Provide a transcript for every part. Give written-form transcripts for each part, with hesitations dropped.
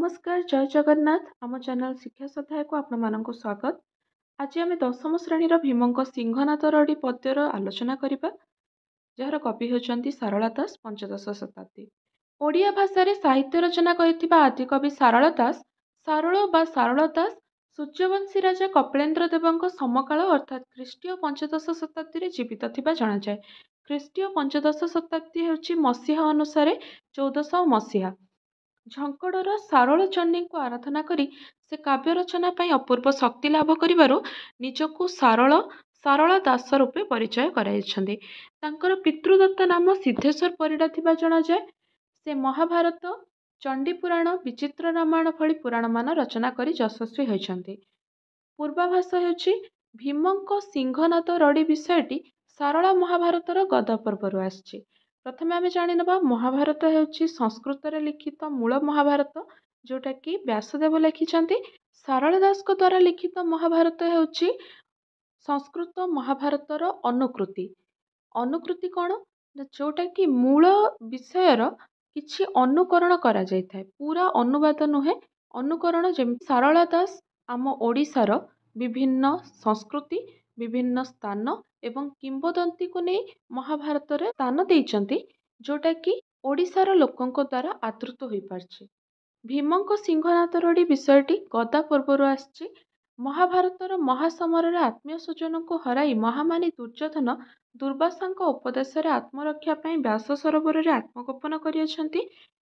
नमस्कार जय जगन्नाथ आम चैनल शिक्षा सहाय को आपको स्वागत। आज आम दशम श्रेणीर भीमଙ୍କ सिंहनाथ रड़ी पद्यर आलोचना करबा जार कवि होती सारला दास पंचदश शताब्दी। ओडिया भाषा रे साहित्य रचना करथिबा आदिकवि सारला दास सारल बा सारला दास सूर्यवंशी राजा कपिलेन्द्र देवଙ୍କ समकाल अर्थात ख्रीष्टीय पंचदश शताब्दी जीवित थिबा जणा जाय। ख्रीष्टीय पंचदश शताब्दी हेउची मसीहा अनुसारे 1400 मसीहा। ଝଙ୍କଡ଼ର ସାରଳ ଚଣ୍ଡୀଙ୍କୁ ଆରାଧନା କରି ସେ କାବ୍ୟ ରଚନା ପାଇଁ ଅପୂର୍ବ ଶକ୍ତି ଲାଭ କରିବାରୁ ନିଜକୁ ସାରଳା ଦାସ ରୂପେ ପରିଚୟ କରାଇଛନ୍ତି। ତାଙ୍କର ପିତୃଦତ୍ତ ନାମ ସିଦ୍ଧେଶ୍ୱର ପରିଡ଼ା ଥିବା ଜଣାଯାଏ। ସେ ମହାଭାରତ, ଚଣ୍ଡୀପୁରାଣ, ବିଚିତ୍ର ରାମାୟଣ ଭଳି ପୁରାଣମାନ ରଚନା କରି ଯଶସ୍ୱୀ ହୋଇଛନ୍ତି। ପୂର୍ବାଭାଷ ହେଉଛି ଭୀମଙ୍କ ସିଂହନାଦ ରଡ଼ି ବିଷୟଟି ସାରଳା ମହାଭାରତର ଗଦ ପର୍ବରୁ ଆସିଛି। ପ୍ରଥମେ ଆମେ ଜାଣିନେବା ମହାଭାରତ ହେଉଛି ସଂସ୍କୃତରେ ଲିଖିତ ମୂଳ ମହାଭାରତ, ଯେଉଁଟାକି ବ୍ୟାସଦେବ ଲେଖିଛନ୍ତି। ସାରଳା ଦାସଙ୍କ ଦ୍ୱାରା ଲିଖିତ ମହାଭାରତ ହେଉଛି ସଂସ୍କୃତ ମହାଭାରତର ଅନୁକୃତି। ଅନୁକୃତି କ'ଣ? ଯେଉଁଟାକି ମୂଳ ବିଷୟର କିଛି ଅନୁକରଣ କରାଯାଇଥାଏ, ପୁରା ଅନୁବାଦ ନୁହେଁ, ଅନୁକରଣ। ଯେମିତି ସାରଳା ଦାସ ଆମ ଓଡ଼ିଶାର ବିଭିନ୍ନ ସଂସ୍କୃତି, ବିଭିନ୍ନ ସ୍ଥାନ ଏବଂ କିମ୍ବଦନ୍ତୀକୁ ନେଇ ମହାଭାରତରେ ସ୍ଥାନ ଦେଇଛନ୍ତି, ଯେଉଁଟାକି ଓଡ଼ିଶାର ଲୋକଙ୍କ ଦ୍ୱାରା ଆଦୃତ ହୋଇପାରିଛି। ଭୀମଙ୍କ ସିଂହନାଦ ରଡ଼ି ବିଷୟଟି ଗଦା ପୂର୍ବରୁ ଆସିଛି। ମହାଭାରତର ମହାସମରରେ ଆତ୍ମୀୟ ସ୍ୱଜନଙ୍କୁ ହରାଇ ମହାମାନି ଦୁର୍ଯ୍ୟୋଧନ ଦୁର୍ବାସାଙ୍କ ଉପଦେଶରେ ଆତ୍ମରକ୍ଷା ପାଇଁ ବ୍ୟାସ ସରୋବରରେ ଆତ୍ମଗୋପନ କରିଅଛନ୍ତି।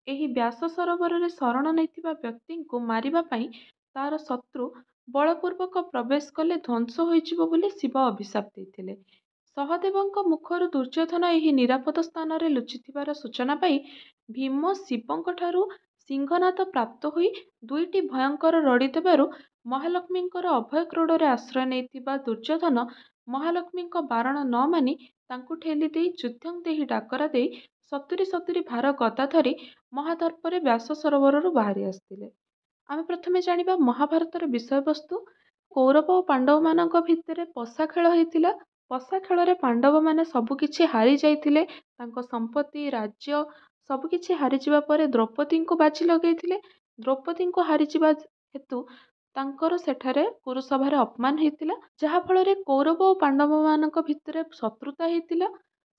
ଏହି ବ୍ୟାସ ସରୋବରରେ ଶରଣ ନେଇଥିବା ବ୍ୟକ୍ତିଙ୍କୁ ମାରିବା ପାଇଁ ତାର ଶତ୍ରୁ ବଳପୂର୍ବକ ପ୍ରବେଶ କଲେ ଧ୍ୱଂସ ହୋଇଯିବ ବୋଲି ଶିବ ଅଭିଶାପ ଦେଇଥିଲେ। ସହଦେବଙ୍କ ମୁଖରୁ ଦୁର୍ଯ୍ୟୋଧନ ଏହି ନିରାପଦ ସ୍ଥାନରେ ଲୁଚିଥିବାର ସୂଚନା ପାଇ ଭୀମ ଶିବଙ୍କଠାରୁ ସିଂହନାଦ ପ୍ରାପ୍ତ ହୋଇ ଦୁଇଟି ଭୟଙ୍କର ରଡ଼ି ଦେବାରୁ ମହାଲକ୍ଷ୍ମୀଙ୍କର ଅଭୟ କ୍ରୋଡ଼ରେ ଆଶ୍ରୟ ନେଇଥିବା ଦୁର୍ଯ୍ୟୋଧନ ମହାଲକ୍ଷ୍ମୀଙ୍କ ବାରଣ ନ ମାନି ତାଙ୍କୁ ଠେଲି ଦେଇ ଯୁଦ୍ଧଂ ଦେହି ଡାକରା ଦେଇ 70 ଭାର ଗଦା ଧରି ମହାଦର୍ପରେ ବ୍ୟାସ ସରୋବରରୁ ବାହାରି ଆସିଥିଲେ। ଆମେ ପ୍ରଥମେ ଜାଣିବା ମହାଭାରତର ବିଷୟବସ୍ତୁ। କୌରବ ଓ ପାଣ୍ଡବମାନଙ୍କ ଭିତରେ ପଶା ଖେଳ ହୋଇଥିଲା। ପଶା ଖେଳରେ ପାଣ୍ଡବମାନେ ସବୁକିଛି ହାରି ଯାଇଥିଲେ। ତାଙ୍କ ସମ୍ପତ୍ତି, ରାଜ୍ୟ ସବୁକିଛି ହାରିଯିବା ପରେ ଦ୍ରୌପଦୀଙ୍କୁ ବାଜି ଲଗାଇଥିଲେ। ଦ୍ରୌପଦୀଙ୍କୁ ହାରିଯିବା ହେତୁ ତାଙ୍କର ସେଠାରେ କୁରୁସଭାରେ ଅପମାନ ହେଇଥିଲା, ଯାହାଫଳରେ କୌରବ ଓ ପାଣ୍ଡବମାନଙ୍କ ଭିତରେ ଶତ୍ରୁତା ହେଇଥିଲା।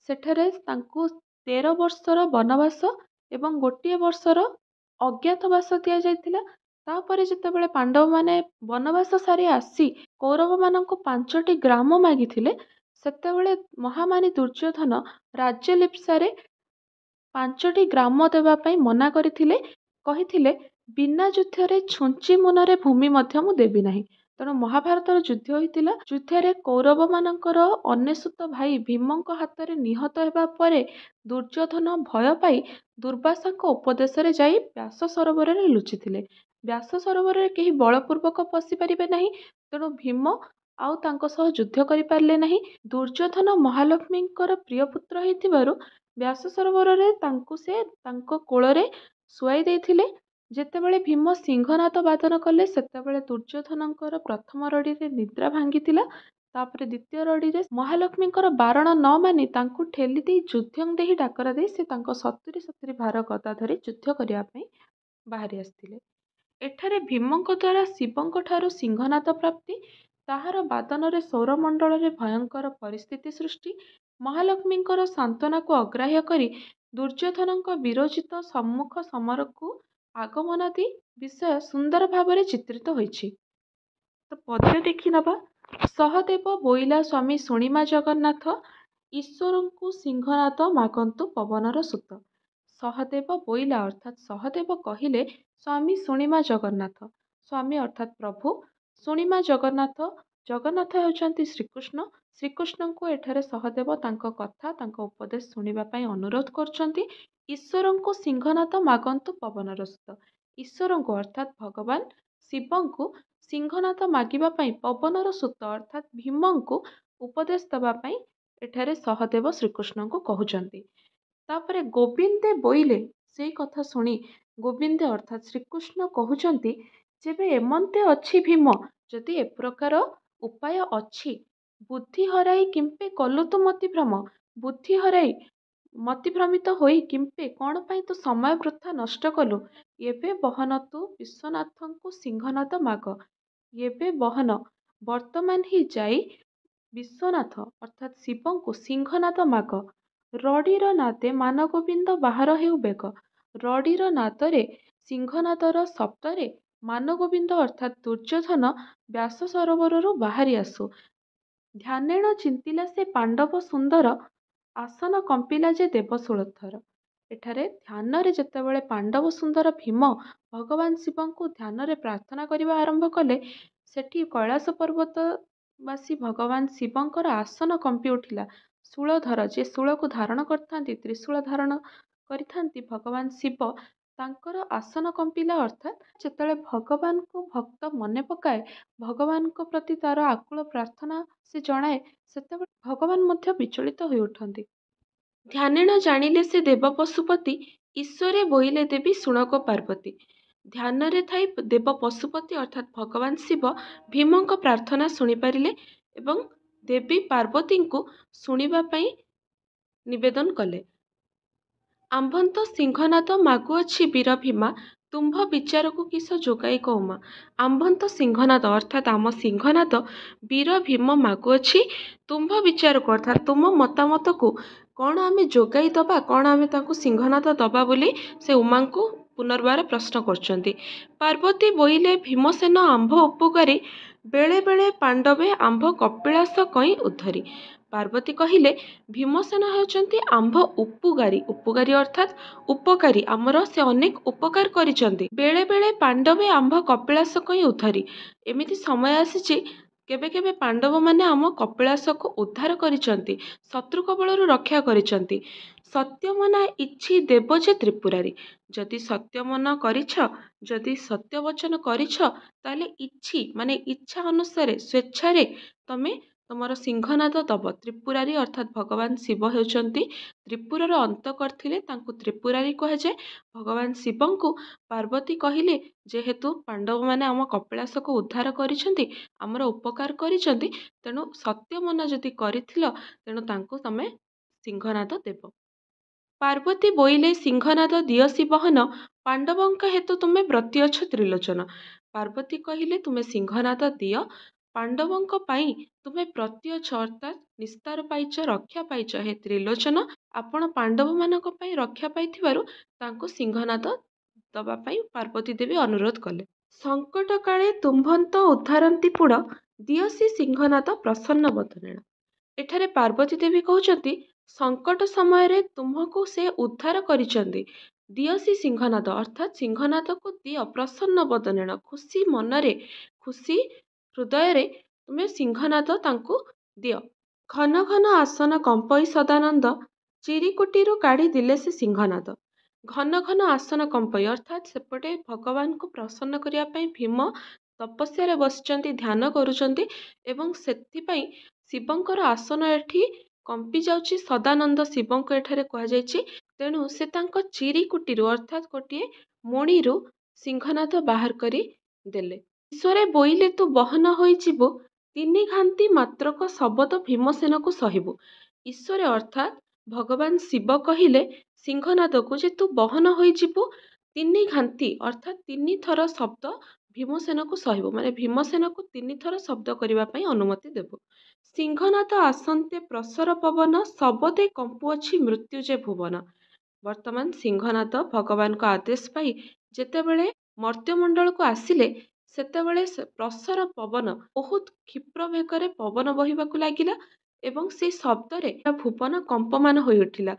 ସେଠାରେ ତାଙ୍କୁ 13 ବର୍ଷର ବନବାସ ଏବଂ 1 ବର୍ଷର ଅଜ୍ଞାତବାସ ଦିଆଯାଇଥିଲା। ତାପରେ ଯେତେବେଳେ ପାଣ୍ଡବମାନେ ବନବାସ ସାରି ଆସି କୌରବମାନଙ୍କୁ 5ଟି ଗ୍ରାମ ମାଗିଥିଲେ, ସେତେବେଳେ ମହାମାନି ଦୁର୍ଯ୍ୟୋଧନ ରାଜ୍ୟ ଲିପ୍ସାରେ 5ଟି ଗ୍ରାମ ଦେବା ପାଇଁ ମନା କରିଥିଲେ। କହିଥିଲେ, ବିନା ଯୁଦ୍ଧରେ ଛୁଞ୍ଚି ମୁନରେ ଭୂମି ମଧ୍ୟ ମୁଁ ଦେବି ନାହିଁ। ତେଣୁ ମହାଭାରତର ଯୁଦ୍ଧ ହୋଇଥିଲା। ଯୁଦ୍ଧରେ କୌରବମାନଙ୍କର ଅନେଶ୍ୱତ ଭାଇ ଭୀମଙ୍କ ହାତରେ ନିହତ ହେବା ପରେ ଦୁର୍ଯ୍ୟୋଧନ ଭୟ ପାଇ ଦୁର୍ବାସାଙ୍କ ଉପଦେଶରେ ଯାଇ ବ୍ୟାସ ସରୋବରରେ ଲୁଚିଥିଲେ। ବ୍ୟାସ ସରୋବରରେ କେହି ବଳପୂର୍ବକ ପଶିପାରିବେ ନାହିଁ, ତେଣୁ ଭୀମ ଆଉ ତାଙ୍କ ସହ ଯୁଦ୍ଧ କରିପାରିଲେ ନାହିଁ। ଦୁର୍ଯ୍ୟୋଧନ ମହାଲକ୍ଷ୍ମୀଙ୍କର ପ୍ରିୟ ପୁତ୍ର ହେଇଥିବାରୁ ବ୍ୟାସ ସରୋବରରେ ତାଙ୍କୁ ସେ ତାଙ୍କ କୋଳରେ ଶୁଆଇ ଦେଇଥିଲେ। ଯେତେବେଳେ ଭୀମ ସିଂହନାଦ ବାଦନ କଲେ, ସେତେବେଳେ ଦୁର୍ଯ୍ୟୋଧନଙ୍କର ପ୍ରଥମ ରଡ଼ିରେ ନିଦ୍ରା ଭାଙ୍ଗିଥିଲା। ତାପରେ ଦ୍ୱିତୀୟ ରଡ଼ିରେ ମହାଲକ୍ଷ୍ମୀଙ୍କର ବାରଣ ନ ମାନି ତାଙ୍କୁ ଠେଲି ଦେଇ ଯୁଦ୍ଧଂ ଦେହି ଡାକରା ଦେଇ ସେ ତାଙ୍କ 70 ଭାର ଗଦା ଧରି ଯୁଦ୍ଧ କରିବା ପାଇଁ ବାହାରି ଆସିଥିଲେ। ଏଠାରେ ଭୀମଙ୍କ ଦ୍ୱାରା ଶିବଙ୍କ ଠାରୁ ସିଂହନାଦ ପ୍ରାପ୍ତି, ତାହାର ବାଦନରେ ସୌରମଣ୍ଡଳରେ ଭୟଙ୍କର ପରିସ୍ଥିତି ସୃଷ୍ଟି, ମହାଲକ୍ଷ୍ମୀଙ୍କର ସାନ୍ତ୍ୱନାକୁ ଅଗ୍ରାହ୍ୟ କରି ଦୁର୍ଯ୍ୟୋଧନଙ୍କ ବିରୋଚିତ ସମ୍ମୁଖ ସମରକୁ ଆଗମନାଦି ବିଷୟ ସୁନ୍ଦର ଭାବରେ ଚିତ୍ରିତ ହୋଇଛି। ତ ପଦ୍ୟ ଦେଖି ନେବା। ସହଦେବ ବୋଇଲା ସ୍ୱାମୀ ଶୁଣିମା ଜଗନ୍ନାଥ, ଈଶ୍ୱରଙ୍କୁ ସିଂହନାଦ ମାଗନ୍ତୁ ପବନର ସୁତ। ସହଦେବ ବୋଇଲା ଅର୍ଥାତ୍ ସହଦେବ କହିଲେ, ସ୍ୱାମୀ ଶୁଣିମା ଜଗନ୍ନାଥ। ସ୍ୱାମୀ ଅର୍ଥାତ୍ ପ୍ରଭୁ, ଶୁଣିମା ଜଗନ୍ନାଥ। ଜଗନ୍ନାଥ ହେଉଛନ୍ତି ଶ୍ରୀକୃଷ୍ଣ। ଶ୍ରୀକୃଷ୍ଣଙ୍କୁ ଏଠାରେ ସହଦେବ ତାଙ୍କ କଥା, ତାଙ୍କ ଉପଦେଶ ଶୁଣିବା ପାଇଁ ଅନୁରୋଧ କରୁଛନ୍ତି। ଈଶ୍ୱରଙ୍କୁ ସିଂହନାଦ ମାଗନ୍ତୁ ପବନର ସୁତ। ଈଶ୍ୱରଙ୍କୁ ଅର୍ଥାତ୍ ଭଗବାନ ଶିବଙ୍କୁ ସିଂହନାଦ ମାଗିବା ପାଇଁ ପବନର ସୁତ ଅର୍ଥାତ୍ ଭୀମଙ୍କୁ ଉପଦେଶ ଦେବା ପାଇଁ ଏଠାରେ ସହଦେବ ଶ୍ରୀକୃଷ୍ଣଙ୍କୁ କହୁଛନ୍ତି। ତାପରେ ଗୋବିନ୍ଦେ ବୋଇଲେ, ସେଇ କଥା ଶୁଣି ଗୋବିନ୍ଦେ ଅର୍ଥାତ୍ ଶ୍ରୀକୃଷ୍ଣ କହୁଛନ୍ତି, ଯେବେ ଏମନ୍ତେ ଅଛି ଭୀମ, ଯଦି ଏ ପ୍ରକାର ଉପାୟ ଅଛି, ବୁଦ୍ଧି ହରାଇ କିମ୍ପେ କଲୁ ତୁ ମତି ଭ୍ରମ। ବୁଦ୍ଧି ହରାଇ ମତିଭ୍ରମିତ ହୋଇ କିମ୍ପେ କ'ଣ ପାଇଁ ତୁ ସମୟ ବୃଥା ନଷ୍ଟ କଲୁ? ଏବେ ବହନ ତୁ ବିଶ୍ୱନାଥଙ୍କୁ ସିଂହନାଦ ମାଗ। ଏବେ ବହନ ବର୍ତ୍ତମାନ ହିଁ ଯାଇ ବିଶ୍ୱନାଥ ଅର୍ଥାତ୍ ଶିବଙ୍କୁ ସିଂହନାଦ ମାଗ। ରଡ଼ିର ନାଦେ ମାନଗୋବିନ୍ଦ ବାହାର ହେଉ ବେଗ। ରଡ଼ିର ନାଦରେ ସିଂହନାଦର ଶବ୍ଦରେ ମାନଗୋବିନ୍ଦ ଅର୍ଥାତ୍ ଦୁର୍ଯ୍ୟୋଧନ ବ୍ୟାସ ସରୋବରରୁ ବାହାରି ଆସୁ। ଧ୍ୟାନେଣ ଚିନ୍ତିଲା ସେ ପାଣ୍ଡବ ସୁନ୍ଦର, ଆସନ କମ୍ପିଲା ଯେ ଦେବଶୂଳୋଥର। ଏଠାରେ ଧ୍ୟାନରେ ଯେତେବେଳେ ପାଣ୍ଡବ ସୁନ୍ଦର ଭୀମ ଭଗବାନ ଶିବଙ୍କୁ ଧ୍ୟାନରେ ପ୍ରାର୍ଥନା କରିବା ଆରମ୍ଭ କଲେ, ସେଠି କୈଳାସ ପର୍ବତବାସୀ ଭଗବାନ ଶିବଙ୍କର ଆସନ କମ୍ପି ଉଠିଲା। ଶୂଳଧର, ଯେ ଶୂଳକୁ ଧାରଣ କରିଥାନ୍ତି, ତ୍ରିଶୂଳ ଧାରଣ କରିଥାନ୍ତି ଭଗବାନ ଶିବ, ତାଙ୍କର ଆସନ କମ୍ପିଲା ଅର୍ଥାତ୍ ଯେତେବେଳେ ଭଗବାନଙ୍କୁ ଭକ୍ତ ମନେ ପକାଏ, ଭଗବାନଙ୍କ ପ୍ରତି ତାର ଆକୁଳ ପ୍ରାର୍ଥନା ସେ ଜଣାଏ, ସେତେବେଳେ ଭଗବାନ ମଧ୍ୟ ବିଚଳିତ ହୋଇ ଉଠନ୍ତି। ଧ୍ୟାନେଣ ଜାଣିଲେ ସେ ଦେବ ପଶୁପତି, ଈଶ୍ୱରେ ବୋଇଲେ ଦେବୀ ଶୁଣକ ପାର୍ବତୀ। ଧ୍ୟାନରେ ଥାଇ ଦେବ ପଶୁପତି ଅର୍ଥାତ୍ ଭଗବାନ ଶିବ ଭୀମଙ୍କ ପ୍ରାର୍ଥନା ଶୁଣିପାରିଲେ ଏବଂ ଦେବୀ ପାର୍ବତୀଙ୍କୁ ଶୁଣିବା ପାଇଁ ନିବେଦନ କଲେ। ଆମ୍ଭନ୍ତ ସିଂହନାଦ ମାଗୁଅଛି ବୀର ଭୀମା, ତୁମ୍ଭ ବିଚାରକୁ କିସ ଯୋଗାଇ କଉମା। ଆମ୍ଭନ୍ତ ସିଂହନାଦ ଅର୍ଥାତ୍ ଆମ ସିଂହନାଦ ବୀର ଭୀମ ମାଗୁଅଛି ତୁମ୍ଭ ବିଚାରକୁ ଅର୍ଥାତ୍ ତୁମ ମତାମତକୁ କ'ଣ ଆମେ ଯୋଗାଇ ଦବା, କ'ଣ ଆମେ ତାଙ୍କୁ ସିଂହନାଦ ଦବା ବୋଲି ସେ ଉମାଙ୍କୁ ପୁନର୍ବାର ପ୍ରଶ୍ନ କରୁଛନ୍ତି। ପାର୍ବତୀ ବୋଇଲେ ଭୀମସେନ ଆମ୍ଭ ଉପକାରୀ, ବେଳେ ବେଳେ ପାଣ୍ଡବେ ଆମ୍ଭ କପିଳାସ କଇଁ ଉଦ୍ଧରି। ପାର୍ବତୀ କହିଲେ ଭୀମସେନ ହେଉଛନ୍ତି ଆମ୍ଭ ଉପକାରୀ। ଉପକାରୀ ଅର୍ଥାତ୍ ଉପକାରୀ, ଆମର ସେ ଅନେକ ଉପକାର କରିଛନ୍ତି। ବେଳେ ବେଳେ ପାଣ୍ଡବେ ଆମ୍ଭ କପିଳାସ କଇଁ ଉଦ୍ଧରି। ଏମିତି ସମୟ ଆସିଛି କେବେ କେବେ ପାଣ୍ଡବମାନେ ଆମ କପିଳାସକୁ ଉଦ୍ଧାର କରିଛନ୍ତି, ଶତ୍ରୁ କବଳରୁ ରକ୍ଷା କରିଛନ୍ତି। ସତ୍ୟମନା ଇଛି ଦେବ ଯେ ତ୍ରିପୁରାରୀ। ଯଦି ସତ୍ୟମନ କରିଛ, ଯଦି ସତ୍ୟବଚନ କରିଛ, ତାହେଲେ ଇଛି ମାନେ ଇଚ୍ଛା ଅନୁସାରେ ସ୍ୱେଚ୍ଛାରେ ତମେ ତମର ସିଂହନାଦ ଦବ। ତ୍ରିପୁରାରୀ ଅର୍ଥାତ୍ ଭଗବାନ ଶିବ ହେଉଛନ୍ତି ତ୍ରିପୁରାର ଅନ୍ତ କରିଥିଲେ, ତାଙ୍କୁ ତ୍ରିପୁରାରୀ କୁହାଯାଏ। ଭଗବାନ ଶିବଙ୍କୁ ପାର୍ବତୀ କହିଲେ ଯେହେତୁ ପାଣ୍ଡବମାନେ ଆମ କପିଳାସକୁ ଉଦ୍ଧାର କରିଛନ୍ତି, ଆମର ଉପକାର କରିଛନ୍ତି, ତେଣୁ ସତ୍ୟମନ ଯଦି କରିଥିଲ, ତେଣୁ ତାଙ୍କୁ ତମେ ସିଂହନାଦ ଦେବ। ପାର୍ବତୀ ବୋଇଲେ ସିଂହନାଦ ଦିଅସି ବହନ, ପାଣ୍ଡବଙ୍କ ହେତୁ ତୁମେ ବ୍ରତୀ ଅଛ ତ୍ରିଲୋଚନ। ପାର୍ବତୀ କହିଲେ ତୁମେ ସିଂହନାଦ ଦିଅ, ପାଣ୍ଡବଙ୍କ ପାଇଁ ତୁମେ ବ୍ରତୀ ଅଛ ଅର୍ଥାତ୍ ନିସ୍ତାର ପାଇଛ, ରକ୍ଷା ପାଇଛ। ହେ ତ୍ରିଲୋଚନ, ଆପଣ ପାଣ୍ଡବମାନଙ୍କ ପାଇଁ ରକ୍ଷା ପାଇଥିବାରୁ ତାଙ୍କୁ ସିଂହନାଦ ଦବା ପାଇଁ ପାର୍ବତୀ ଦେବୀ ଅନୁରୋଧ କଲେ। ସଙ୍କଟ କାଳେ ତୁମ୍ଭନ୍ତ ଉଦ୍ଧାରନ୍ତି ପୁଡ଼, ଦିଅସି ସିଂହନାଦ ପ୍ରସନ୍ନ ବଦନେଣ। ଏଠାରେ ପାର୍ବତୀ ଦେବୀ କହୁଛନ୍ତି ସଙ୍କଟ ସମୟରେ ତୁମକୁ ସେ ଉଦ୍ଧାର କରିଛନ୍ତି, ଦିଅସି ସିଂହନାଦ ଅର୍ଥାତ୍ ସିଂହନାଦକୁ ଦିଅ ପ୍ରସନ୍ନ ବଦନେଣ, ଖୁସି ମନରେ, ଖୁସି ହୃଦୟରେ ତୁମେ ସିଂହନାଦ ତାଙ୍କୁ ଦିଅ। ଘନ ଘନ ଆସନ କମ୍ପଇ ସଦାନନ୍ଦ, ଚିରିକୁଟିରୁ କାଢ଼ି ଦିଲେ ସେ ସିଂହନାଦ। ଘନ ଘନ ଆସନ କମ୍ପଇ ଅର୍ଥାତ୍ ସେପଟେ ଭଗବାନଙ୍କୁ ପ୍ରସନ୍ନ କରିବା ପାଇଁ ଭୀମ ତପସ୍ୟାରେ ବସିଛନ୍ତି, ଧ୍ୟାନ କରୁଛନ୍ତି ଏବଂ ସେଥିପାଇଁ ଶିବଙ୍କର ଆସନ ଏଠି କମ୍ପି ଯାଉଛି। ସଦାନନ୍ଦ ଶିବଙ୍କୁ ଏଠାରେ କୁହାଯାଇଛି। ତେଣୁ ସେ ତାଙ୍କ ଚିରିକୁଟିରୁ ଅର୍ଥାତ୍ ଗୋଟିଏ ମଣିରୁ ସିଂହନାଦ ବାହାର କରି ଦେଲେ। ଈଶ୍ୱରେ ବୋଇଲେ ତୁ ବହନ ହୋଇଯିବୁ, ତିନି ଘାନ୍ତି ମାତ୍ରକ ଶବଦ ଭୀମସେନକୁ ସହିବୁ। ଈଶ୍ୱରେ ଅର୍ଥାତ୍ ଭଗବାନ ଶିବ କହିଲେ ସିଂହନାଦକୁ ଯେ ତୁ ବହନ ହୋଇଯିବୁ, ତିନି ଘାନ୍ତି ଅର୍ଥାତ୍ ତିନିଥର ଶବ୍ଦ ଭୀମସେନକୁ ସହିବୁ, ମାନେ ଭୀମସେନକୁ ତିନିଥର ଶବ୍ଦ କରିବା ପାଇଁ ଅନୁମତି ଦେବୁ। ସିଂହନାଦ ଆସନ୍ତେ ପ୍ରସର ପବନ, ଶବଦେ କମ୍ପୁଅଛି ମୃତ୍ୟୁ ଯେ ଭୁବନ। ବର୍ତ୍ତମାନ ସିଂହନାଦ ଭଗବାନଙ୍କ ଆଦେଶ ପାଇ ଯେତେବେଳେ ମର୍ତ୍ତ୍ୟମଣ୍ଡଳକୁ ଆସିଲେ, ସେତେବେଳେ ପ୍ରସର ପବନ ବହୁତ କ୍ଷିପ୍ର ବେଗରେ ପବନ ବହିବାକୁ ଲାଗିଲା ଏବଂ ସେହି ଶବ୍ଦରେ ଭୁବନ କମ୍ପମାନ ହୋଇ ଉଠିଲା।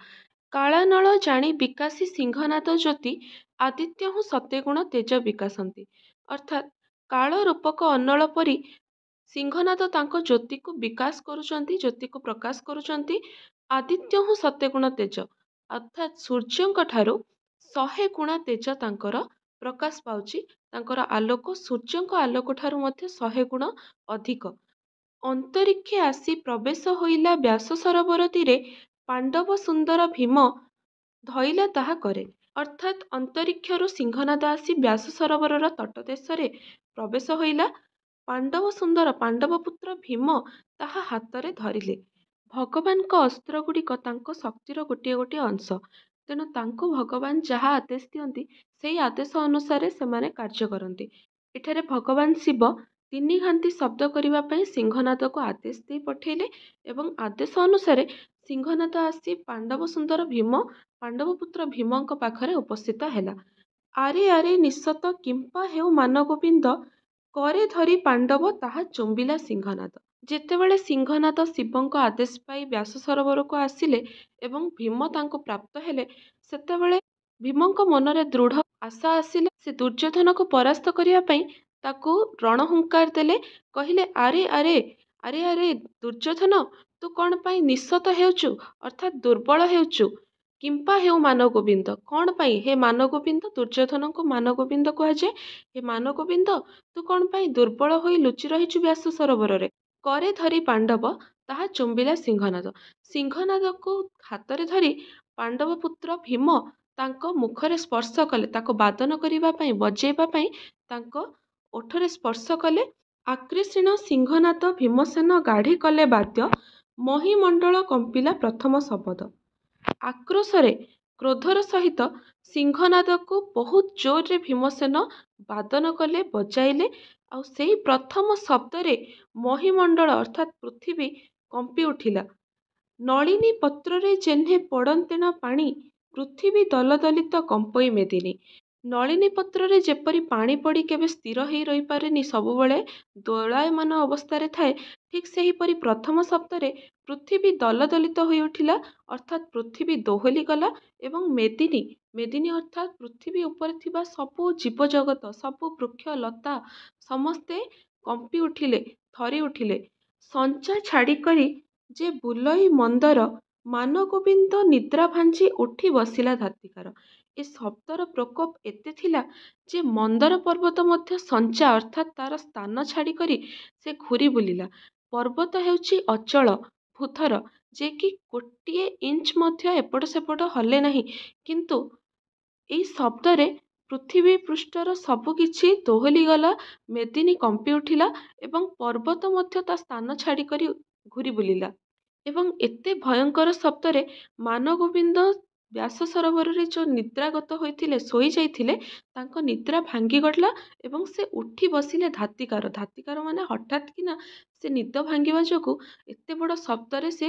କାଳାନଳ ଜାଣି ବିକାଶୀ ସିଂହନାଦ ଜ୍ୟୋତି, ଆଦିତ୍ୟହୁଁ ସତେଗୁଣ ତେଜ ବିକାଶନ୍ତି। ଅର୍ଥାତ୍ କାଳ ରୂପକ ଅନଳ ପରି ସିଂହନାଦ ତାଙ୍କ ଜ୍ୟୋତିକୁ ବିକାଶ କରୁଛନ୍ତି, ଜ୍ୟୋତିକୁ ପ୍ରକାଶ କରୁଛନ୍ତି। ଆଦିତ୍ୟହୁଁ ସତେଗୁଣ ତେଜ ଅର୍ଥାତ୍ ସୂର୍ଯ୍ୟଙ୍କ ଠାରୁ 100 ଗୁଣା ତେଜ ତାଙ୍କର ପ୍ରକାଶ ପାଉଛି। ତାଙ୍କର ଆଲୋକ ସୂର୍ଯ୍ୟଙ୍କ ଆଲୋକ ଠାରୁ ମଧ୍ୟ 100 ଗୁଣ ଅଧିକ। ଅନ୍ତରୀକ୍ଷେ ଆସି ପ୍ରବେଶ ହୋଇଲା ବ୍ୟାସ ସରୋବର ତୀରେ, ପାଣ୍ଡବ ସୁନ୍ଦର ଭୀମ ଧଇଲା ତାହା କରେ। ଅର୍ଥାତ୍ ଅନ୍ତରୀକ୍ଷରୁ ସିଂହନାଦ ଆସି ବ୍ୟାସ ସରୋବରର ତଟଦେଶରେ ପ୍ରବେଶ ହୋଇଲା। ପାଣ୍ଡବ ସୁନ୍ଦର ପାଣ୍ଡବ ପୁତ୍ର ଭୀମ ତାହା ହାତରେ ଧରିଲେ। ଭଗବାନଙ୍କ ଅସ୍ତ୍ରଗୁଡ଼ିକ ତାଙ୍କ ଶକ୍ତିର ଗୋଟିଏ ଗୋଟିଏ ଅଂଶ। ତେଣୁ ତାଙ୍କୁ ଭଗବାନ ଯାହା ଆଦେଶ ଦିଅନ୍ତି ସେହି ଆଦେଶ ଅନୁସାରେ ସେମାନେ କାର୍ଯ୍ୟ କରନ୍ତି। ଏଠାରେ ଭଗବାନ ଶିବ ତିନି ଘାନ୍ତି ଶବ୍ଦ କରିବା ପାଇଁ ସିଂହନାଦକୁ ଆଦେଶ ଦେଇ ପଠାଇଲେ ଏବଂ ଆଦେଶ ଅନୁସାରେ ସିଂହନାଦ ଆସି ପାଣ୍ଡବ ସୁନ୍ଦର ଭୀମ ପାଣ୍ଡବପୁତ୍ର ଭୀମଙ୍କ ପାଖରେ ଉପସ୍ଥିତ ହେଲା। ଆରେ ଆରେ ନିଶତ କିମ୍ପା ହେଉ ମାନଗୋବିନ୍ଦ କରେ ଧରି ପାଣ୍ଡବ ତାହା ଚୁମ୍ବିଲା ସିଂହନାଦ। ଯେତେବେଳେ ସିଂହନାଦ ଶିବଙ୍କ ଆଦେଶ ପାଇ ବ୍ୟାସ ସରୋବରକୁ ଆସିଲେ ଏବଂ ଭୀମ ତାଙ୍କୁ ପ୍ରାପ୍ତ ହେଲେ, ସେତେବେଳେ ଭୀମଙ୍କ ମନରେ ଦୃଢ଼ ଆଶା ଆସିଲା ସେ ଦୁର୍ଯ୍ୟୋଧନକୁ ପରାସ୍ତ କରିବା ପାଇଁ ତାକୁ ରଣହୁଙ୍କାର ଦେଲେ। କହିଲେ, ଆରେ ଆରେ ଆରେ ଆରେ ଦୁର୍ଯ୍ୟୋଧନ, ତୁ କ'ଣ ପାଇଁ ନିଃଶତ ହେଉଛୁ ଅର୍ଥାତ୍ ଦୁର୍ବଳ ହେଉଛୁ? କିମ୍ପା ହେଉ ମାନଗୋବିନ୍ଦ, କ'ଣ ପାଇଁ ହେ ମାନଗୋବିନ୍ଦ? ଦୁର୍ଯ୍ୟୋଧନଙ୍କୁ ମାନଗୋବିନ୍ଦ କୁହାଯାଏ। ହେ ମାନଗୋବିନ୍ଦ, ତୁ କ'ଣ ପାଇଁ ଦୁର୍ବଳ ହୋଇ ଲୁଚି ରହିଛୁ ବ୍ୟାସ ସରୋବରରେ? କରେ ଧରି ପାଣ୍ଡବ ତାହା ଚୁମ୍ବିଲା ସିଂହନାଦ। ସିଂହନାଦକୁ ହାତରେ ଧରି ପାଣ୍ଡବ ପୁତ୍ର ଭୀମ ତାଙ୍କ ମୁଖରେ ସ୍ପର୍ଶ କଲେ, ତାକୁ ବାଦନ କରିବା ପାଇଁ ବଜେଇବା ପାଇଁ ତାଙ୍କ ଓଠରେ ସ୍ପର୍ଶ କଲେ। ଆକ୍ରୋଶୀଣ ସିଂହନାଦ ଭୀମସେନ ଗାଢ଼ି କଲେ ବାଦ୍ୟ, ମହିମଣ୍ଡଳ କମ୍ପିଲା ପ୍ରଥମ ଶବଦ। ଆକ୍ରୋଶରେ କ୍ରୋଧର ସହିତ ସିଂହନାଦକୁ ବହୁତ ଜୋରରେ ଭୀମସେନ ବାଦନ କଲେ, ବଜାଇଲେ। ଆଉ ସେହି ପ୍ରଥମ ଶବ୍ଦରେ ମହିମଣ୍ଡଳ ଅର୍ଥାତ୍ ପୃଥିବୀ କମ୍ପି ଉଠିଲା। ନଳିନୀ ପତ୍ରରେ ଯେହ୍ନେ ପଡ଼ନ୍ତେଣ ପାଣି, ପୃଥିବୀ ଦଲଦଲିତ କମ୍ପଇ ମେଦିନୀ। ନଳିନୀ ପତ୍ରରେ ଯେପରି ପାଣି ପଡ଼ି କେବେ ସ୍ଥିର ହେଇ ରହିପାରେନି, ସବୁବେଳେ ଦୋଳାୟମାନ ଅବସ୍ଥାରେ ଥାଏ, ଠିକ୍ ସେହିପରି ପ୍ରଥମ ଶବ୍ଦରେ ପୃଥିବୀ ଦଲଦଲିତ ହୋଇ ଉଠିଲା ଅର୍ଥାତ୍ ପୃଥିବୀ ଦୋହଲି ଗଲା ଏବଂ ମେଦିନୀ, ମେଦିନୀ ଅର୍ଥାତ୍ ପୃଥିବୀ ଉପରେ ଥିବା ସବୁ ଜୀବଜଗତ, ସବୁ ବୃକ୍ଷ ଲତା ସମସ୍ତେ କମ୍ପି ଉଠିଲେ, ଥରି ଉଠିଲେ। ସଞ୍ଚା ଛାଡ଼ିକରି ଯେ ବୁଲଇ ମନ୍ଦର, ମାନଗୋବିନ୍ଦ ନିଦ୍ରା ଭାଞ୍ଜି ଉଠି ବସିଲା ଧାତିକାର। ଏ ଶବ୍ଦର ପ୍ରକୋପ ଏତେ ଥିଲା ଯେ ମନ୍ଦର ପର୍ବତ ମଧ୍ୟ ସଞ୍ଚା ଅର୍ଥାତ୍ ତାର ସ୍ଥାନ ଛାଡ଼ିକରି ସେ ଘୂରି ବୁଲିଲା। ପର୍ବତ ହେଉଛି ଅଚଳ ଭୂଥର, ଯେ କି ଗୋଟିଏ ଇଞ୍ଚ ମଧ୍ୟ ଏପଟ ସେପଟ ହଲେ ନାହିଁ, କିନ୍ତୁ ଏହି ଶବ୍ଦରେ ପୃଥିବୀ ପୃଷ୍ଠର ସବୁ କିଛି ଦୋହଲିଗଲା, ମେଦିନୀ କମ୍ପି ଉଠିଲା ଏବଂ ପର୍ବତ ମଧ୍ୟ ତା ସ୍ଥାନ ଛାଡ଼ିକରି ଘୂରି ବୁଲିଲା। ଏବଂ ଏତେ ଭୟଙ୍କର ଶବ୍ଦରେ ମାନଗୋବିନ୍ଦ ବ୍ୟାସ ସରୋବରରେ ଯେଉଁ ନିଦ୍ରାଗତ ହୋଇଥିଲେ, ଶୋଇଯାଇଥିଲେ, ତାଙ୍କ ନିଦ୍ରା ଭାଙ୍ଗିଗଲା ଏବଂ ସେ ଉଠି ବସିଲେ ଧାତିକାର। ଧାତିକାର ମାନେ ହଠାତ୍ କିନା ସେ ନିଦ ଭାଙ୍ଗିବା ଯୋଗୁଁ ଏତେ ବଡ଼ ଶବ୍ଦରେ ସେ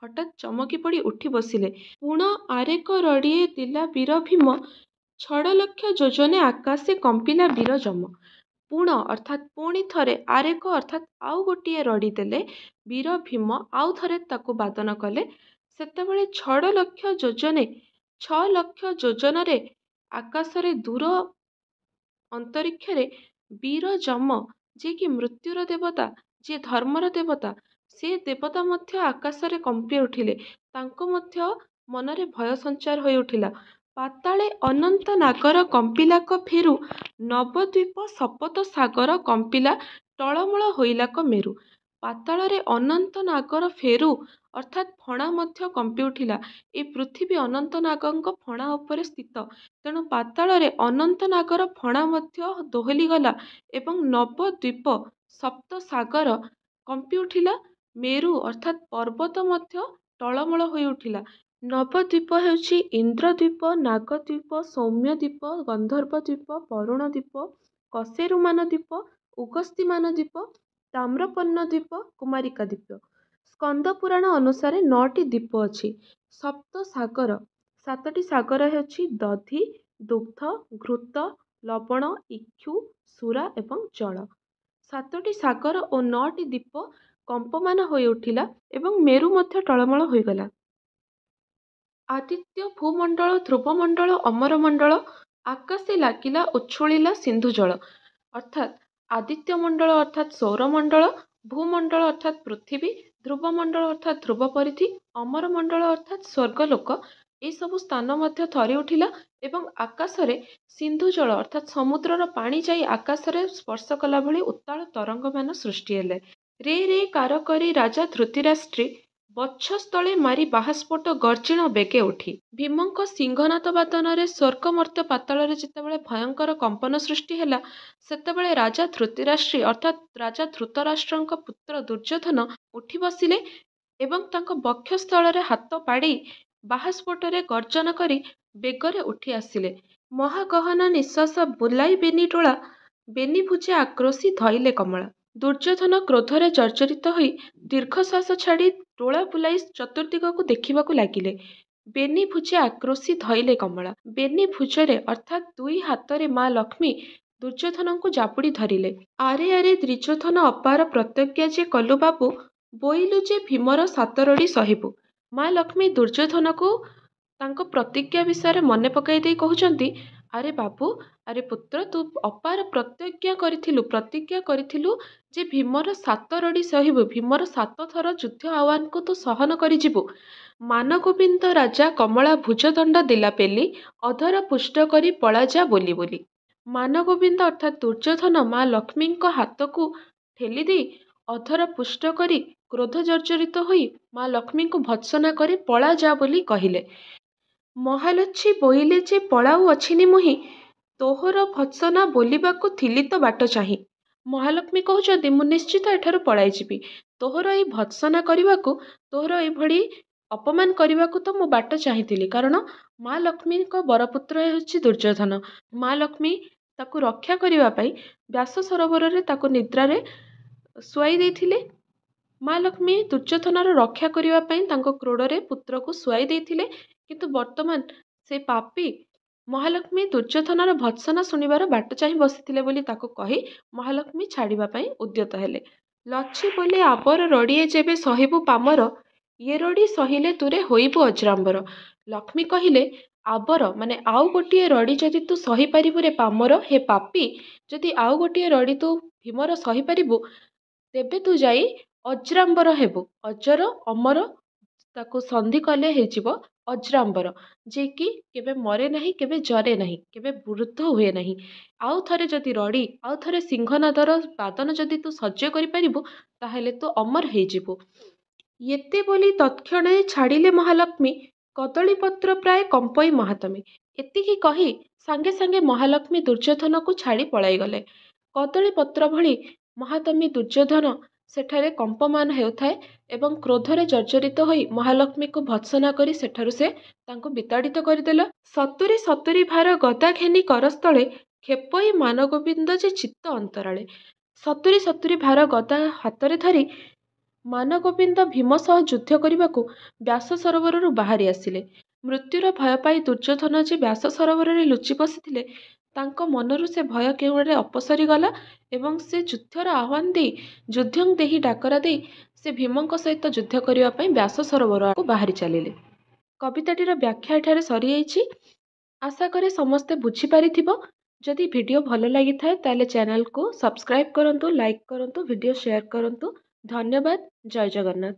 ହଠାତ୍ ଚମକି ପଡ଼ି ଉଠି ବସିଲେ। ପୁଣ ଆରେକ ରଡ଼ିଏ ଦିଲା ବୀର ଭୀମ, ଛଡ଼ ଲକ୍ଷ ଯୋଜନେ ଆକାଶେ କମ୍ପିଲା ବୀର ଯମ। ପୁଣ ଅର୍ଥାତ୍ ପୁଣି ଥରେ, ଆରେକ ଅର୍ଥାତ୍ ଆଉ ଗୋଟିଏ ରଡ଼ି ଦେଲେ, ବୀର ଭୀମ ଆଉ ଥରେ ତାକୁ ବାଦନ କଲେ। ସେତେବେଳେ ଛଡ଼ ଲକ୍ଷ ଯୋଜନେ, 6,00,000 ଯୋଜନରେ ଆକାଶରେ ଦୂର ଅନ୍ତରୀକ୍ଷରେ ବୀର ଯମ, ଯିଏକି ମୃତ୍ୟୁର ଦେବତା, ଯିଏ ଧର୍ମର ଦେବତା, ସେ ଦେବତା ମଧ୍ୟ ଆକାଶରେ କମ୍ପି ଉଠିଲେ। ତାଙ୍କ ମଧ୍ୟ ମନରେ ଭୟ ସଞ୍ଚାର ହୋଇ ଉଠିଲା। ପାତାଳେ ଅନନ୍ତ ନାଗର କମ୍ପିଲାକ ଫେରୁ, ନବଦ୍ୱୀପ ସପତ ସାଗର କମ୍ପିଲା ଟଳମଳ ହୋଇଲାକ ମେରୁ। ପାତାଳରେ ଅନନ୍ତ ନାଗର ଫେରୁ ଅର୍ଥାତ୍ ଫଣା ମଧ୍ୟ କମ୍ପି ଉଠିଲା। ଏ ପୃଥିବୀ ଅନନ୍ତ ନାଗଙ୍କ ଫଣା ଉପରେ ସ୍ଥିତ, ତେଣୁ ପାତାଳରେ ଅନନ୍ତ ନାଗର ଫଣା ମଧ୍ୟ ଦୋହଲିଗଲା ଏବଂ ନବଦ୍ୱୀପ ସପ୍ତ ସାଗର କମ୍ପି ଉଠିଲା। ମେରୁ ଅର୍ଥାତ୍ ପର୍ବତ ମଧ୍ୟ ଟଳମଳ ହୋଇ ଉଠିଲା। ନବଦ୍ୱୀପ ହେଉଛି ଇନ୍ଦ୍ରଦ୍ୱୀପ, ନାଗଦ୍ୱୀପ, ସୌମ୍ୟଦ୍ୱୀପ, ଗନ୍ଧର୍ବଦ୍ୱୀପ, ବରୁଣଦ୍ୱୀପ, କଶେରୁମାନ ଦ୍ୱୀପ, ଉଗସ୍ତିମାନ ଦ୍ୱୀପ, ତାମ୍ରପନ୍ନ ଦ୍ୱୀପ, କୁମାରିକା ଦ୍ୱୀପ। ସ୍କନ୍ଦ ପୁରାଣ ଅନୁସାରେ 9ଟି ଦ୍ୱୀପ ଅଛି। ସପ୍ତ ସାଗର, 7ଟି ସାଗର ହେଉଛି ଦଧି, ଦୁଗ୍ଧ, ଘୃତ, ଲବଣ, ଇକ୍ଷୁ, ସୁରା ଏବଂ ଜଳ। 7ଟି ସାଗର ଓ 9ଟି ଦ୍ୱୀପ କମ୍ପମାନ ହୋଇ ଉଠିଲା ଏବଂ ମେରୁ ମଧ୍ୟ ଟଳମଳ ହୋଇଗଲା। ଆଦିତ୍ୟ ଭୂମଣ୍ଡଳ, ଧ୍ରୁବମଣ୍ଡଳ, ଅମରମଣ୍ଡଳ, ଆକାଶେ ଲାଗିଲା ଉଛୁଳିଲା ସିନ୍ଧୁ ଜଳ। ଅର୍ଥାତ୍ ଆଦିତ୍ୟ ମଣ୍ଡଳ ଅର୍ଥାତ୍ ସୌରମଣ୍ଡଳ, ଭୂମଣ୍ଡଳ ଅର୍ଥାତ୍ ପୃଥିବୀ, ଧ୍ରୁବମଣ୍ଡଳ ଅର୍ଥାତ୍ ଧ୍ରୁବ ପରିଧି, ଅମରମଣ୍ଡଳ ଅର୍ଥାତ୍ ସ୍ୱର୍ଗଲୋକ, ଏସବୁ ସ୍ଥାନ ମଧ୍ୟ ଥରି ଉଠିଲା ଏବଂ ଆକାଶରେ ସିନ୍ଧୁ ଜଳ ଅର୍ଥାତ୍ ସମୁଦ୍ରର ପାଣି ଯାଇ ଆକାଶରେ ସ୍ପର୍ଶ କଲା ଭଳି ଉତ୍ତାଳ ତରଙ୍ଗମାନ ସୃଷ୍ଟି ହେଲେ। ରେ ରେ କାର କରି ରାଜା ଧୃତରାଷ୍ଟ୍ରୀ, ବକ୍ଷସ୍ଥଳେ ମାରି ବାହାସ୍ଫୋଟ ଗର୍ଜିଣ ବେଗେ ଉଠି। ଭୀମଙ୍କ ସିଂହନାଦ ବାଦନରେ ସ୍ୱର୍ଗ ମର୍ତ୍ତ୍ୟ ପାତାଳରେ ଯେତେବେଳେ ଭୟଙ୍କର କମ୍ପନ ସୃଷ୍ଟି ହେଲା, ସେତେବେଳେ ରାଜା ଧୃତରାଷ୍ଟ୍ରୀ ଅର୍ଥାତ୍ ରାଜା ଧୃତରାଷ୍ଟ୍ରଙ୍କ ପୁତ୍ର ଦୁର୍ଯ୍ୟୋଧନ ଉଠି ବସିଲେ ଏବଂ ତାଙ୍କ ବକ୍ଷସ୍ଥଳରେ ହାତ ପାଡ଼ି ବାହାସ୍ଫୋଟରେ ଗର୍ଜନ କରି ବେଗରେ ଉଠି ଆସିଲେ। ମହାଗହନ ନିଶ୍ୱାସ ବୁଲାଇ ବେନି ଭୁଜେ ଆକ୍ରୋଶୀ ଧଇଲେ କମଳା। ଦୁର୍ଯ୍ୟୋଧନ କ୍ରୋଧରେ ଜର୍ଜରିତ ହୋଇ ଦୀର୍ଘଶ୍ୱାସ ଛାଡ଼ି ଡୋଳା ବୁଲାଇ ଚତୁର୍ଦିଗକୁ ଦେଖିବାକୁ ଲାଗିଲେ। ବେନି ଭୁଜେ ଆକ୍ରୋଶୀ ଧଇଲେ କମଳା। ବେନି ଭୁଜରେ ଅର୍ଥାତ୍ ଦୁଇ ହାତରେ ମା ଲକ୍ଷ୍ମୀ ଦୁର୍ଯ୍ୟୋଧନଙ୍କୁ ଜାବୁଡ଼ି ଧରିଲେ। ଆରେ ଆରେ ଦ୍ରିଜୋଧନ ଅପାର ପ୍ରତିଜ୍ଞା ଯେ କଲୁ ବାବୁ, ବୋଇଲୁ ଯେ ଭୀମର ସାତରଡ଼ି ସହିବୁ। ମା ଲକ୍ଷ୍ମୀ ଦୁର୍ଯ୍ୟୋଧନକୁ ତାଙ୍କ ପ୍ରତିଜ୍ଞା ବିଷୟରେ ମନେ ପକାଇ ଦେଇ କହୁଛନ୍ତି, ଆରେ ବାବୁ, ଆରେ ପୁତ୍ର, ତୁ ଅପାର ପ୍ରତିଜ୍ଞା କରିଥିଲୁ ଯେ ଭୀମର ସାତରଡ଼ି ସହିବୁ, ଭୀମର 7 ଥର ଯୁଦ୍ଧ ଆହ୍ୱାନକୁ ତୁ ସହନ କରିଯିବୁ। ମାନଗୋବିନ୍ଦ ରାଜା କମଳା ଭୁଜଦଣ୍ଡ ଦେଲା ପେଲି, ଅଧର ପୁଷ୍ଟ କରି ପଳାଯା ବୋଲି ବୋଲି। ମାନଗୋବିନ୍ଦ ଅର୍ଥାତ୍ ଦୁର୍ଯ୍ୟୋଧନ ମା ଲକ୍ଷ୍ମୀଙ୍କ ହାତକୁ ଠେଲି ଦେଇ ଅଧର ପୁଷ୍ଟ କରି କ୍ରୋଧ ଜର୍ଜରିତ ହୋଇ ମା ଲକ୍ଷ୍ମୀଙ୍କୁ ଭର୍ତ୍ସନା କରି ପଳା ଯା ବୋଲି କହିଲେ। ମହାଲକ୍ଷ୍ମୀ ବୋଇଲେ ଯେ ପଳାଉ ଅଛିନି ମୁହିଁ, ତୋହର ଭର୍ତ୍ସନା ବୋଲିବାକୁ ଥିଲି ତ ବାଟ ଚାହିଁ। ମହାଲକ୍ଷ୍ମୀ କହୁଛନ୍ତି, ମୁଁ ନିଶ୍ଚିତ ଏଠାରୁ ପଳାଇ ଯିବି। ତୋହର ଏଇ ଭର୍ତ୍ସନା କରିବାକୁ, ତୋହର ଏଇଭଳି ଅପମାନ କରିବାକୁ ତ ମୁଁ ବାଟ ଚାହିଁଥିଲି। କାରଣ ମା ଲକ୍ଷ୍ମୀଙ୍କ ବରପୁତ୍ର ହେଉଛି ଦୁର୍ଯ୍ୟୋଧନ। ମା ଲକ୍ଷ୍ମୀ ତାକୁ ରକ୍ଷା କରିବା ପାଇଁ ବ୍ୟାସ ସରୋବରରେ ତାକୁ ନିଦ୍ରାରେ ଶୁଆଇ ଦେଇଥିଲେ। ମା ଲକ୍ଷ୍ମୀ ଦୁର୍ଯ୍ୟୋଧନର ରକ୍ଷା କରିବା ପାଇଁ ତାଙ୍କ କ୍ରୋଡ଼ରେ ପୁତ୍ରକୁ ଶୁଆଇ ଦେଇଥିଲେ। କିନ୍ତୁ ବର୍ତ୍ତମାନ ସେ ପାପୀ ମହାଲକ୍ଷ୍ମୀ ଦୁର୍ଯ୍ୟୋଧନର ଭର୍ତ୍ସନା ଶୁଣିବାର ବାଟ ଚାହିଁ ବସିଥିଲେ ବୋଲି ତାକୁ କହି ମହାଲକ୍ଷ୍ମୀ ଛାଡ଼ିବା ପାଇଁ ଉଦ୍ୟତ ହେଲେ। ଲଛି ବୋଲେ ଆବର ରଡ଼ିଏ ଯେବେ ସହିବୁ ପାମର, ଇଏ ରଡ଼ି ସହିଲେ ତୁରେ ହୋଇବୁ ଅଜରାମ୍ବର। ଲକ୍ଷ୍ମୀ କହିଲେ, ଆବର ମାନେ ଆଉ ଗୋଟିଏ ରଡ଼ି ଯଦି ତୁ ସହିପାରିବୁ ରେ ପାମର, ହେ ପାପୀ, ଯଦି ଆଉ ଗୋଟିଏ ରଡ଼ି ତୁ ଭୀମର ସହିପାରିବୁ, ତେବେ ତୁ ଯାଇ ଅଜରାମ୍ବର ହେବୁ। ଅଜର ଅମର ତାକୁ ସନ୍ଧି କଲେ ହେଇଯିବ ଅଜରାମ୍ବର, ଯିଏକି କେବେ ମରେ ନାହିଁ, କେବେ ଜରେ ନାହିଁ, କେବେ ବୃଦ୍ଧ ହୁଏ ନାହିଁ। ଆଉ ଥରେ ଯଦି ରଡ଼ି, ଆଉ ଥରେ ସିଂହନାଦର ବାଦନ ଯଦି ତୁ ସହ୍ୟ କରିପାରିବୁ, ତାହେଲେ ତୁ ଅମର ହେଇଯିବୁ। ଏତେ ବୋଲି ତତ୍କ୍ଷଣେ ଛାଡ଼ିଲେ ମହାଲକ୍ଷ୍ମୀ, କଦଳୀପତ୍ର ପ୍ରାୟ କମ୍ପଇ ମହାତମୀ। ଏତିକି କହି ସାଙ୍ଗେ ସାଙ୍ଗେ ମହାଲକ୍ଷ୍ମୀ ଦୁର୍ଯ୍ୟୋଧନକୁ ଛାଡ଼ି ପଳାଇଗଲେ। କଦଳୀପତ୍ର ଭଳି ମହାତମୀ ଦୁର୍ଯ୍ୟୋଧନ ସେଠାରେ କମ୍ପମାନ ହେଉଥାଏ ଏବଂ କ୍ରୋଧରେ ଜର୍ଜରିତ ହୋଇ ମହାଲକ୍ଷ୍ମୀକୁ ଭର୍ତ୍ସନା କରି ସେଠାରୁ ସେ ତାଙ୍କୁ ବିତାଡ଼ିତ କରିଦେଲା। 70 ଭାର ଗଦା ଘେନି କରସ୍ଥଳେ, ଖେପଇ ମାନଗୋବିନ୍ଦ ଯେ ଚିତ୍ତ ଅନ୍ତରାଳେ। 70 ଭାର ଗଦା ହାତରେ ଧରି ମାନଗୋବିନ୍ଦ ଭୀମ ସହ ଯୁଦ୍ଧ କରିବାକୁ ବ୍ୟାସ ସରୋବରରୁ ବାହାରି ଆସିଲେ। ମୃତ୍ୟୁର ଭୟ ପାଇ ଦୁର୍ଯ୍ୟୋଧନ ଯେ ବ୍ୟାସ ସରୋବରରେ ଲୁଚି ବସିଥିଲେ, ତାଙ୍କ ମନରୁ ସେ ଭୟ କେଉଁଆଡ଼େ ଅପସରି ଗଲା ଏବଂ ସେ ଯୁଦ୍ଧର ଆହ୍ୱାନ ଦେଇ, ଯୁଦ୍ଧଂ ଦେହି ଡାକରା ଦେଇ ସେ ଭୀମଙ୍କ ସହିତ ଯୁଦ୍ଧ କରିବା ପାଇଁ ବ୍ୟାସ ସରୋବରକୁ ବାହାରି ଚାଲିଲେ। କବିତାଟିର ବ୍ୟାଖ୍ୟା ଏଠାରେ ସରିଯାଇଛି। ଆଶା କରେ ସମସ୍ତେ ବୁଝିପାରିଥିବ। ଯଦି ଭିଡ଼ିଓ ଭଲ ଲାଗିଥାଏ ତାହେଲେ ଚ୍ୟାନେଲକୁ ସବସ୍କ୍ରାଇବ୍ କରନ୍ତୁ, ଲାଇକ୍ କରନ୍ତୁ, ଭିଡ଼ିଓ ସେୟାର କରନ୍ତୁ। ଧନ୍ୟବାଦ। ଜୟ ଜଗନ୍ନାଥ।